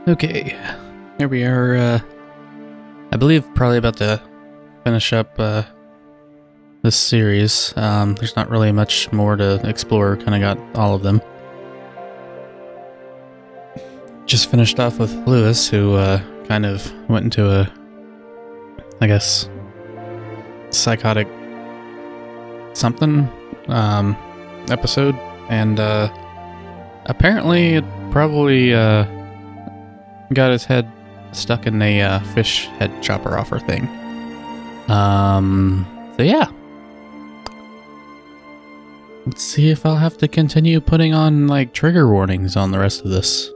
Okay, here we are, I believe probably about to finish up, this series. There's not really much more to explore, kinda got all of them. Just finished off with Lewis, who, kind of went into a, I guess, psychotic something, episode, and, apparently it probably, got his head stuck in a fish head chopper offer thing. So yeah. Let's see if I'll have to continue putting on, like, trigger warnings on the rest of this.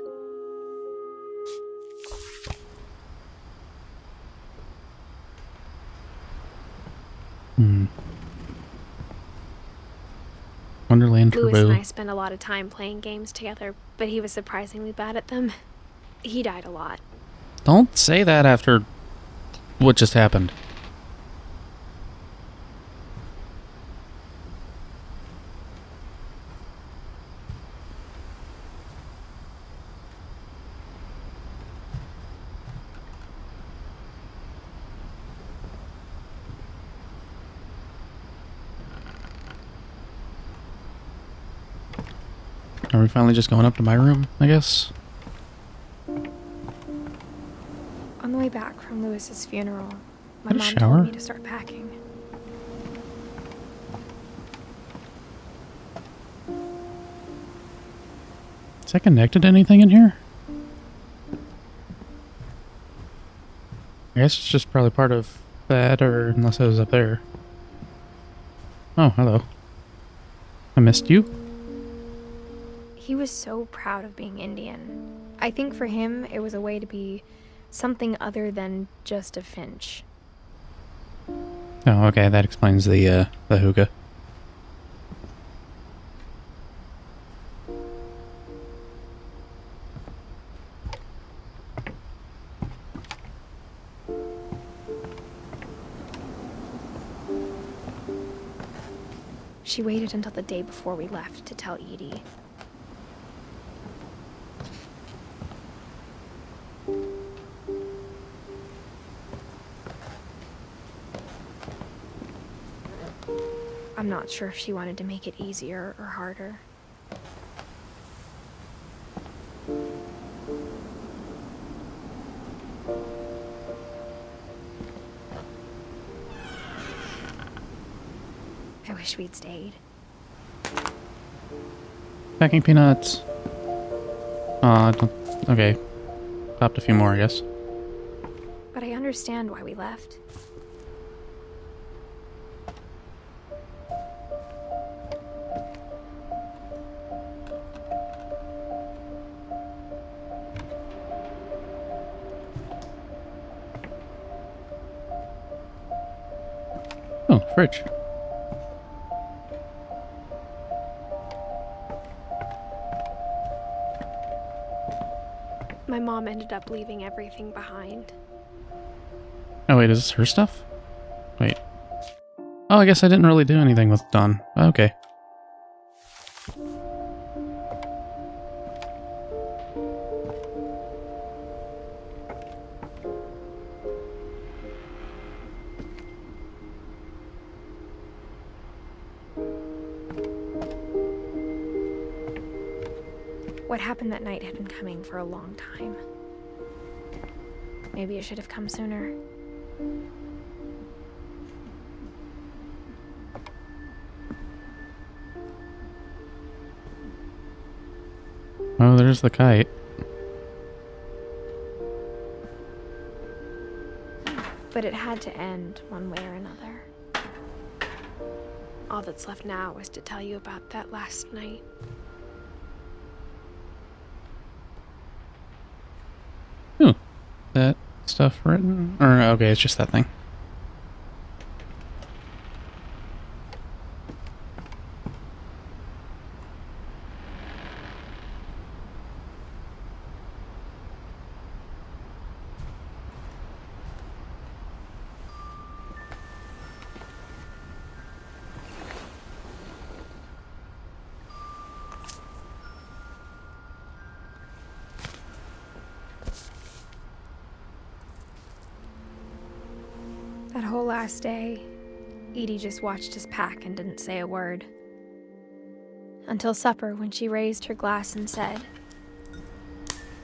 Wonderland Lewis and Turbo. I spent a lot of time playing games together, but he was surprisingly bad at them. He died a lot. Don't say that after what just happened. Are we finally just going up to my room, I guess? On the way back from Lewis's funeral, my Had a mom shower? told me to start packing. Is that connected to anything in here? I guess it's just probably part of that, or unless it was up there. Oh, hello. I missed you? He was so proud of being Indian. I think for him, it was a way to be something other than just a Finch. Oh, okay, that explains the hookah. She waited until the day before we left to tell Edie. I'm not sure if she wanted to make it easier or harder. I wish we'd stayed. Packing peanuts. Okay. Popped a few more, I guess. But I understand why we left. Oh, fridge. My mom ended up leaving everything behind. Oh, wait, is this her stuff? Wait. Oh, I guess I didn't really do anything with Dawn. Okay. What happened that night had been coming for a long time. Maybe it should have come sooner. Oh, there's the kite. But it had to end one way or another. All that's left now is to tell you about that last night. Ooh. That stuff written? Or, okay, it's just that thing. That whole last day, Edie just watched us pack and didn't say a word. Until supper, when she raised her glass and said,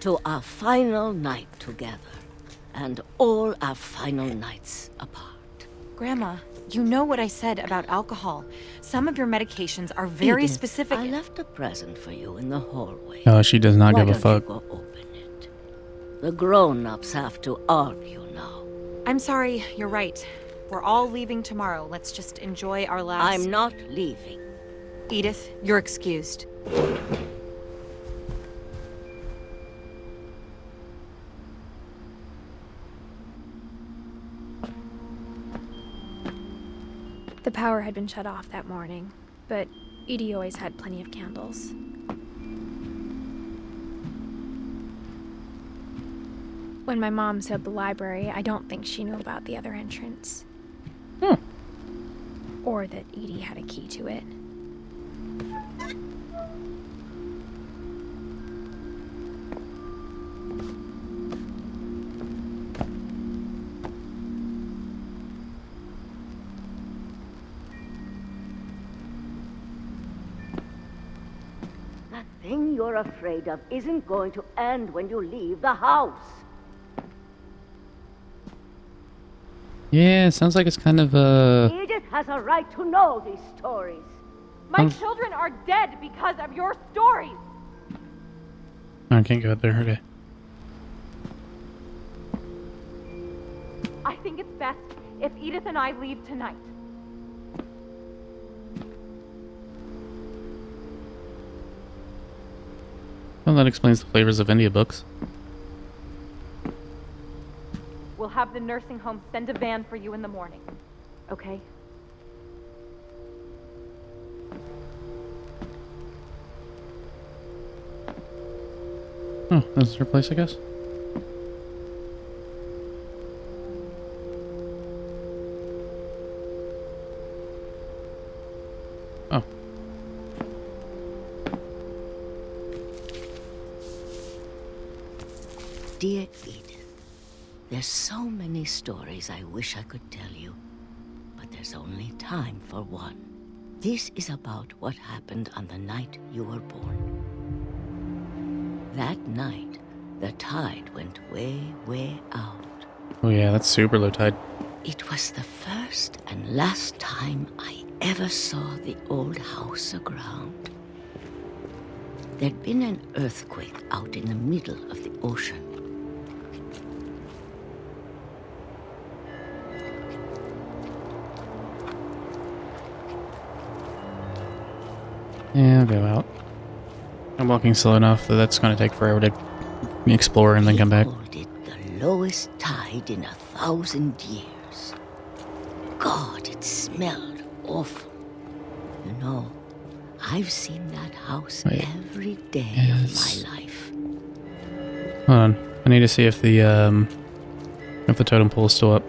"To our final night together, and all our final nights apart." Grandma, you know what I said about alcohol. Some of your medications are very Edith, specific. I left a present for you in the hallway. Oh, she does not Why give a don't fuck. you go open it? The grown-ups have to argue now. I'm sorry, you're right. We're all leaving tomorrow. Let's just enjoy our last... I'm not leaving. Edith, you're excused. the power had been shut off that morning, but Edie always had plenty of candles. When my mom sealed the library, I don't think she knew about the other entrance. Or that Edie had a key to it. The thing you're afraid of isn't going to end when you leave the house. Yeah, it sounds like it's kind of Edith has a right to know these stories. My children are dead because of your stories! I can't go there, okay. I think it's best if Edith and I leave tonight. Well, that explains the flavors of India books. We'll have the nursing home send a van for you in the morning. Okay? Oh, this is her place, I guess. Oh. Dear Edith, there's so many stories I wish I could tell you, but there's only time for one. This is about what happened on the night you were born. That night, the tide went way, way out. Oh yeah, that's super low tide. It was the first and last time I ever saw the old house aground. There'd been an earthquake out in the middle of the ocean. Yeah, I'll go out. I'm walking slow enough that that's going to take forever to explore and then come back. They called it the lowest tide in 1,000 years. God, it smelled awful. You know, I've seen that house every day of my life. Hold on. I need to see if the totem pole is still up.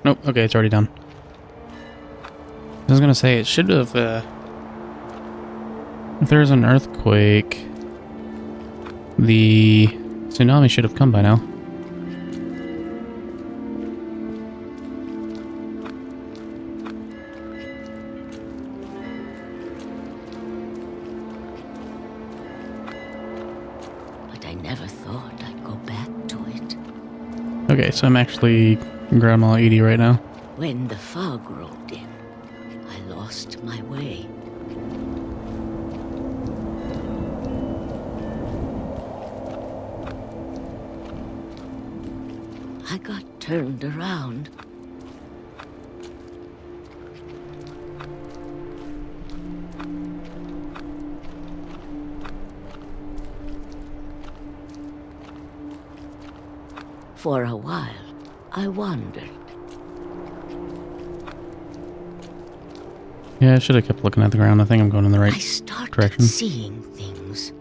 Nope. Okay, it's already done. I was gonna say it should have. If there's an earthquake, the tsunami should have come by now. But I never thought I'd go back to it. Okay, so I'm actually Grandma Edie right now. When the fog rolled in, I lost my way. I got turned around. For a while, I wandered. Yeah, I should have kept looking at the ground. I think I'm going in the right I started direction. seeing things.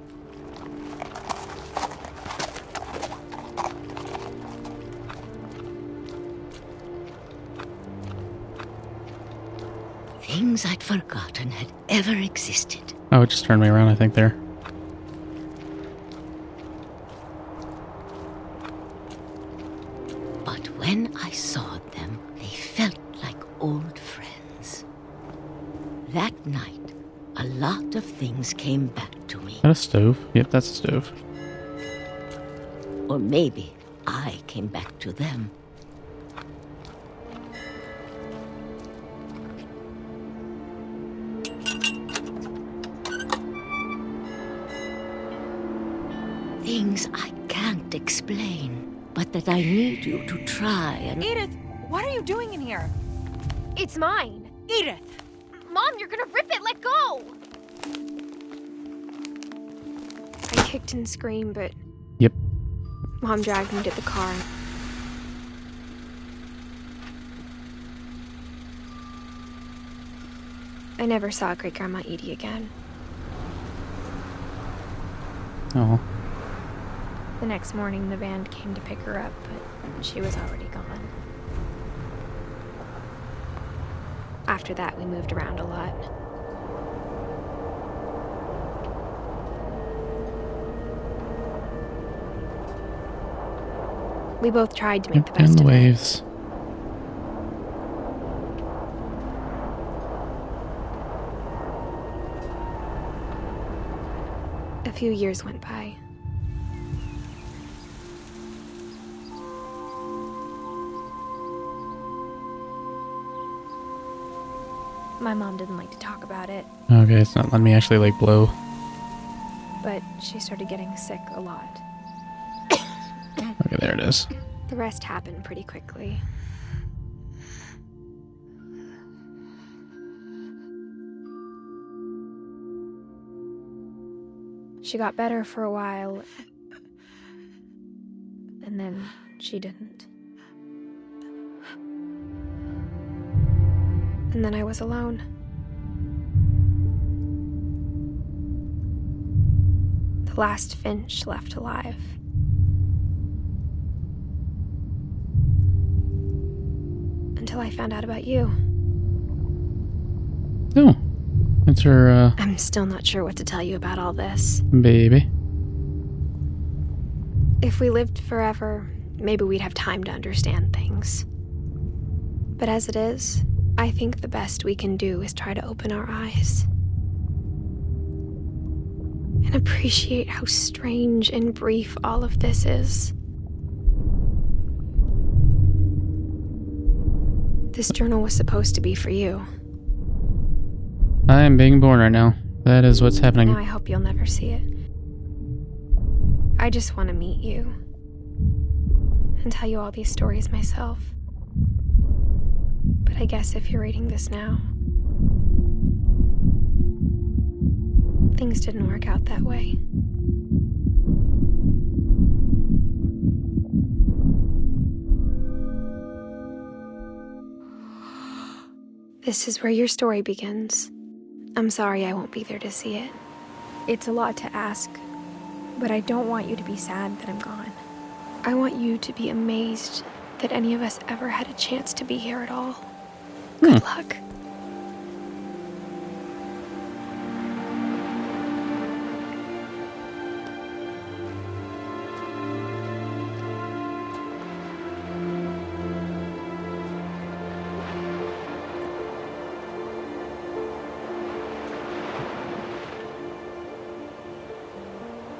Things I'd forgotten had ever existed. Oh, it just turned me around, I think, there. But when things came back to me. Is that a stove? Yep, that's a stove. Or maybe I came back to them. Things I can't explain, but that I need you to try and... Edith, what are you doing in here? It's mine. Edith! Mom, you're gonna rip it! Let go! I kicked and screamed, but Yep. Mom dragged me to the car. I never saw Great Grandma Edie again. Oh. The next morning, the band came to pick her up, but she was already gone. After that, we moved around a lot. We both tried to make the Down best the of it. waves. A few years went by. My mom didn't like to talk about it, Okay, it's not letting me actually like blow. but she started getting sick a lot. Okay, there it is. The rest happened pretty quickly. She got better for a while, and then she didn't. And then I was alone. The last Finch left alive. Until I found out about you. Oh. It's her, I'm still not sure what to tell you about all this. baby. If we lived forever, maybe we'd have time to understand things. But as it is, I think the best we can do is try to open our eyes. And appreciate how strange and brief all of this is. This journal was supposed to be for you. I am being born right now. That is what's happening. Now I hope you'll never see it. I just want to meet you. And tell you all these stories myself. But I guess if you're reading this now, things didn't work out that way. This is where your story begins. I'm sorry I won't be there to see it. It's a lot to ask, but I don't want you to be sad that I'm gone. I want you to be amazed that any of us ever had a chance to be here at all. Good luck.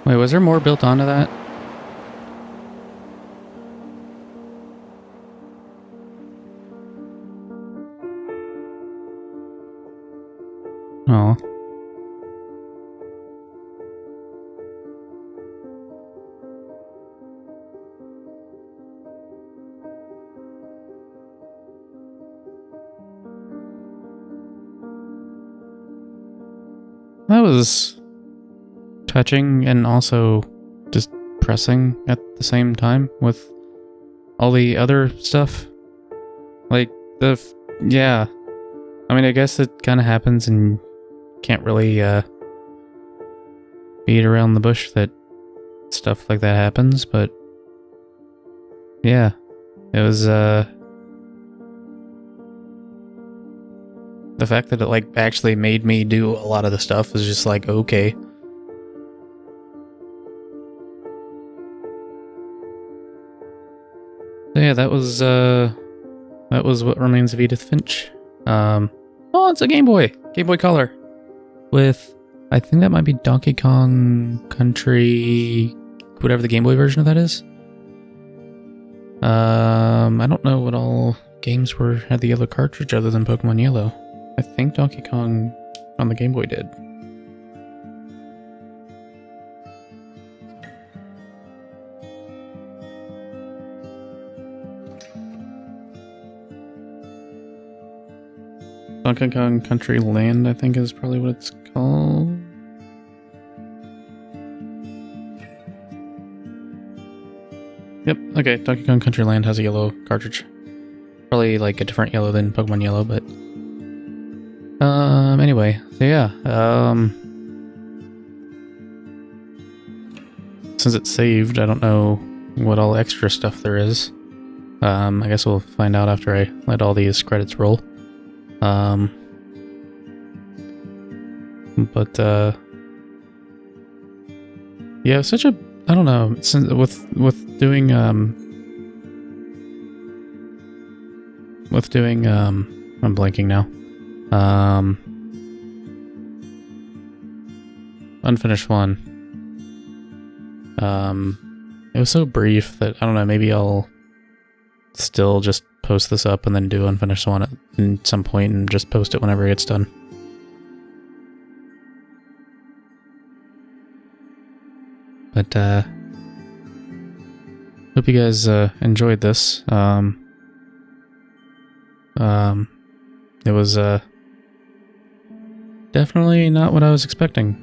Wait, was there more built onto that? Oh. That was touching and also just pressing at the same time with all the other stuff. Like, yeah. I mean, I guess it kind of happens and can't really beat around the bush that stuff like that happens, but yeah, it was the fact that it like actually made me do a lot of the stuff is just like, okay. So yeah, that was What Remains of Edith Finch. Oh, it's a Game Boy Color with I think that might be Donkey Kong Country, whatever the Game Boy version of that is. I don't know what all games had the yellow cartridge other than Pokemon Yellow. I think Donkey Kong on the Game Boy did. Donkey Kong Country Land, I think, is probably what it's called. Yep, okay, Donkey Kong Country Land has a yellow cartridge. Probably like a different yellow than Pokemon Yellow, but... anyway, so yeah, since it's saved, I don't know what all extra stuff there is. I guess we'll find out after I let all these credits roll. Yeah, such a, I don't know, since with doing I'm blanking now. Unfinished one. It was so brief that, I don't know, maybe I'll still just post this up and then do Unfinished one at some point and just post it whenever it's done. But, hope you guys enjoyed this. It was definitely not what I was expecting.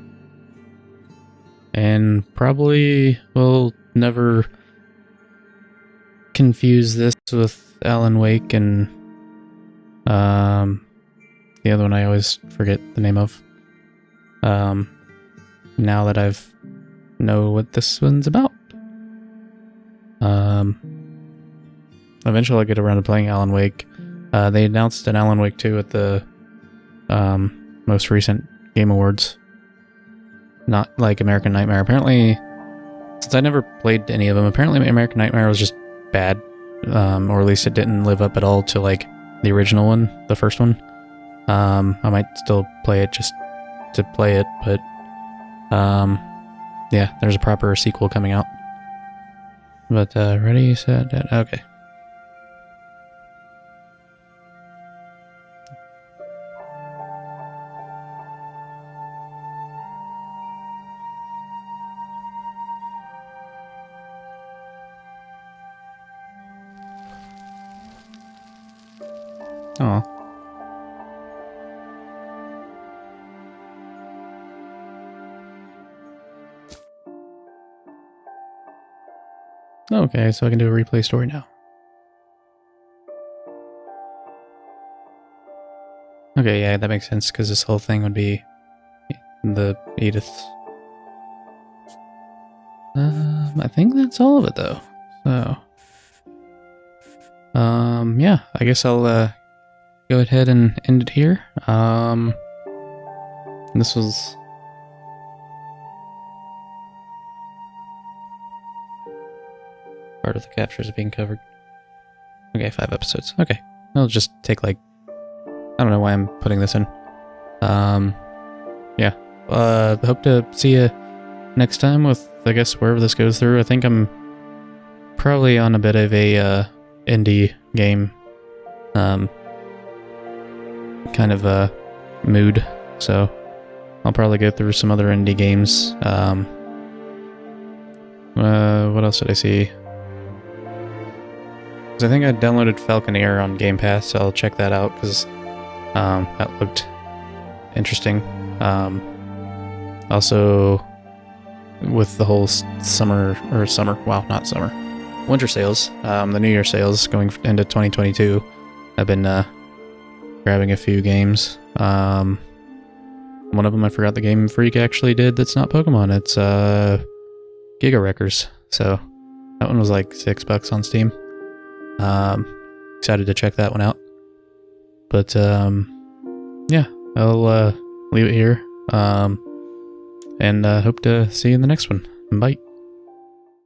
And probably will never confuse this with Alan Wake and the other one I always forget the name of. Now that I've know what this one's about. Eventually I'll get around to playing Alan Wake. They announced an Alan Wake 2 at the most recent Game Awards. Not like American Nightmare. Apparently, since I never played any of them, apparently American Nightmare was just bad. Or at least it didn't live up at all to like the original one, the first one. I might still play it just to play it, but yeah, there's a proper sequel coming out. But ready, set, dead. Okay. Oh. Okay, so I can do a replay story now. Okay, yeah, that makes sense, because this whole thing would be the Edith. I think that's all of it, though. So, yeah, I guess I'll, go ahead and end it here. This was... part of the captures being covered. Okay, 5 episodes. Okay. It'll just take like... I don't know why I'm putting this in. Yeah. Hope to see you next time with, I guess, wherever this goes through. I think I'm probably on a bit of a, indie game, kind of a mood. So, I'll probably go through some other indie games. What else did I see? I think I downloaded Falconeer on Game Pass, so I'll check that out, because that looked interesting. Also, with the whole winter sales, the New Year sales going into 2022, I've been grabbing a few games. One of them I forgot the Game Freak actually did that's not Pokemon. It's Giga Wreckers. So that one was like $6 on Steam. Excited to check that one out. But yeah, I'll leave it here. And hope to see you in the next one. Bye.